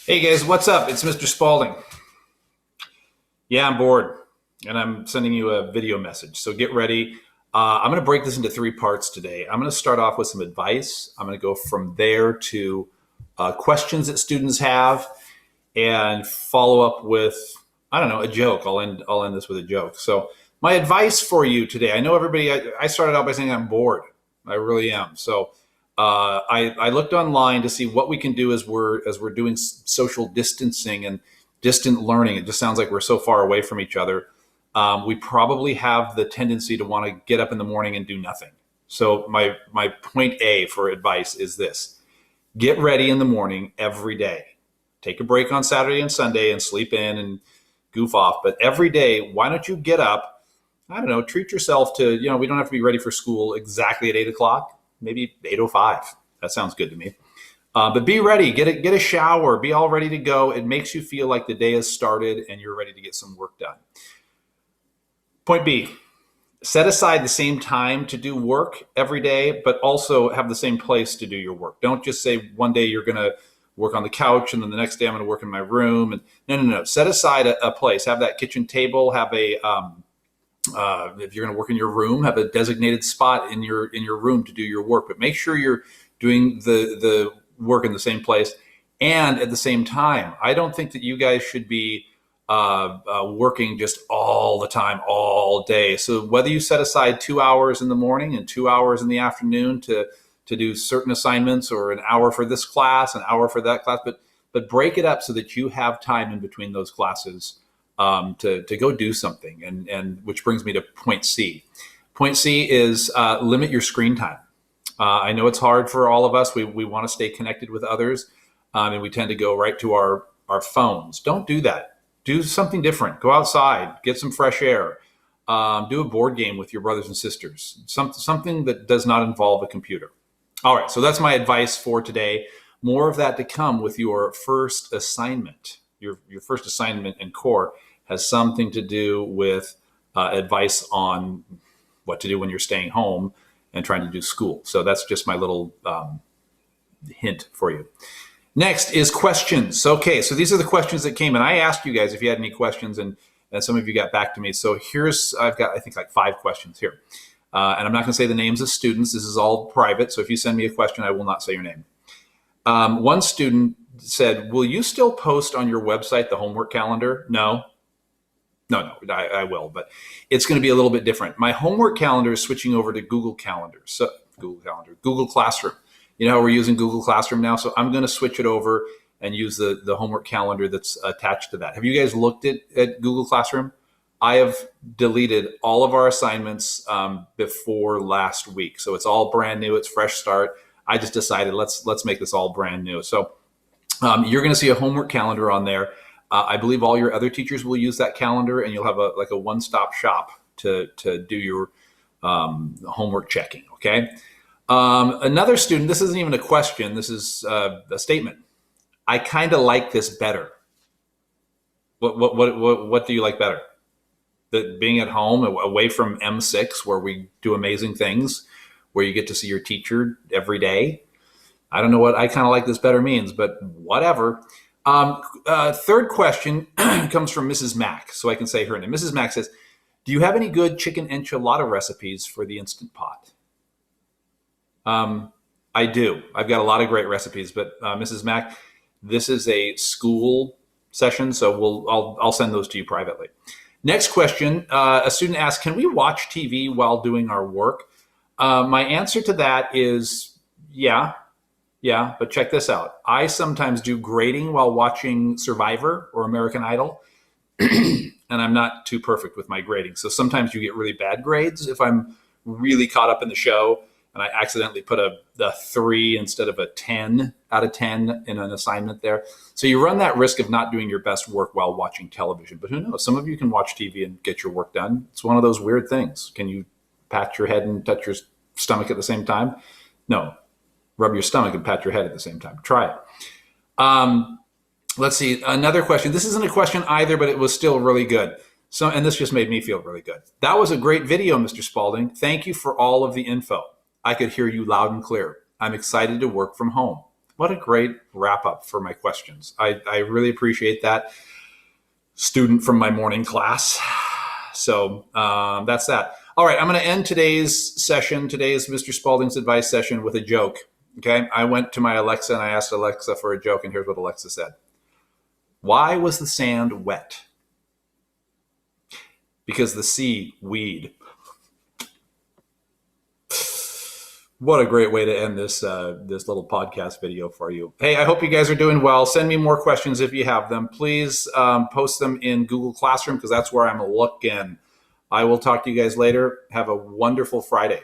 Hey guys, what's up? It's Mr. Spalding. Yeah, I'm bored, and I'm sending you a video message. So get ready. I'm going to break this into three parts today. I'm going to start off with some advice. I'm going to go from there to questions that students have, and follow up with I don't know, a joke. I'll end this with a joke. So my advice for you today. I know everybody. I started out by saying I'm bored. I really am. So I looked online to see what we can do as we're doing social distancing and distant learning. It just sounds like we're so far away from each other. We probably have the tendency to want to get up in the morning and do nothing. So my point A for advice is this: get ready in the morning every day. Take a break on Saturday and Sunday and sleep in and goof off. But every day, why don't you get up? I don't know, treat yourself to, we don't have to be ready for school exactly at 8 o'clock, maybe 8:05. That sounds good to me. But be ready, get a shower, be all ready to go. It makes you feel like the day has started and you're ready to get some work done. Point B, set aside the same time to do work every day, but also have the same place to do your work. Don't just say one day you're going to work on the couch and then the next day I'm going to work in my room. And no. Set aside a place. Have that kitchen table. Have if you're going to work in your room, have a designated spot in your room to do your work. But make sure you're doing the work in the same place and at the same time. I don't think that you guys should be working just all the time, all day. So whether you set aside 2 hours in the morning and 2 hours in the afternoon to do certain assignments, or an hour for this class, an hour for that class, but break it up so that you have time in between those classes to go do something. And which brings me to point C. Point C is limit your screen time. I know it's hard for all of us. We want to stay connected with others, and we tend to go right to our phones. Don't do that. Do something different. Go outside, get some fresh air, do a board game with your brothers and sisters, something that does not involve a computer. All right, so that's my advice for today. More of that to come with your first assignment. Your first assignment in core has something to do with advice on what to do when you're staying home and trying to do school. So that's just my little hint for you. Next is questions. Okay, so these are the questions that came, and I asked you guys if you had any questions, and some of you got back to me. So I've got, I think, like 5 questions here. And I'm not going to say the names of students. This is all private. So if you send me a question, I will not say your name. One student said, will you still post on your website the homework calendar? No, I will, but it's going to be a little bit different. My homework calendar is switching over to Google Calendar. So Google Classroom. You know how we're using Google Classroom now? So I'm going to switch it over and use the homework calendar that's attached to that. Have you guys looked at Google Classroom? I have deleted all of our assignments before last week. So it's all brand new. It's fresh start. I just decided let's make this all brand new. So you're going to see a homework calendar on there. I believe all your other teachers will use that calendar, and you'll have a one-stop shop to do your homework checking. Okay. Another student. This isn't even a question. This is a statement. I kind of like this better. What do you like better? That being at home, away from M6, where we do amazing things, where you get to see your teacher every day. I don't know what I kind of like this better means, but whatever. Third question comes from Mrs. Mack, so I can say her name. Mrs. Mack says, do you have any good chicken enchilada recipes for the Instant Pot? I do. I've got a lot of great recipes, but Mrs. Mack, this is a school session, so I'll send those to you privately. Next question, a student asked, can we watch TV while doing our work? My answer to that is yeah, but check this out. I sometimes do grading while watching Survivor or American Idol, and I'm not too perfect with my grading. So sometimes you get really bad grades if I'm really caught up in the show and I accidentally put a 3 instead of a 10 out of 10 in an assignment there. So you run that risk of not doing your best work while watching television. But who knows? Some of you can watch TV and get your work done. It's one of those weird things. Can you pat your head and touch your stomach at the same time? No. Rub your stomach and pat your head at the same time. Try it. Let's see. Another question. This isn't a question either, but it was still really good. And this just made me feel really good. That was a great video, Mr. Spalding. Thank you for all of the info. I could hear you loud and clear. I'm excited to work from home. What a great wrap up for my questions. I really appreciate that, student from my morning class. So that's that. All right, I'm going to end today's Mr. Spalding's advice session with a joke. Okay, I went to my Alexa and I asked Alexa for a joke, and here's what Alexa said. Why was the sand wet? Because the sea weed. What a great way to end this this little podcast video for you. Hey, I hope you guys are doing well. Send me more questions if you have them. Please post them in Google Classroom because that's where I'm looking. I will talk to you guys later. Have a wonderful Friday.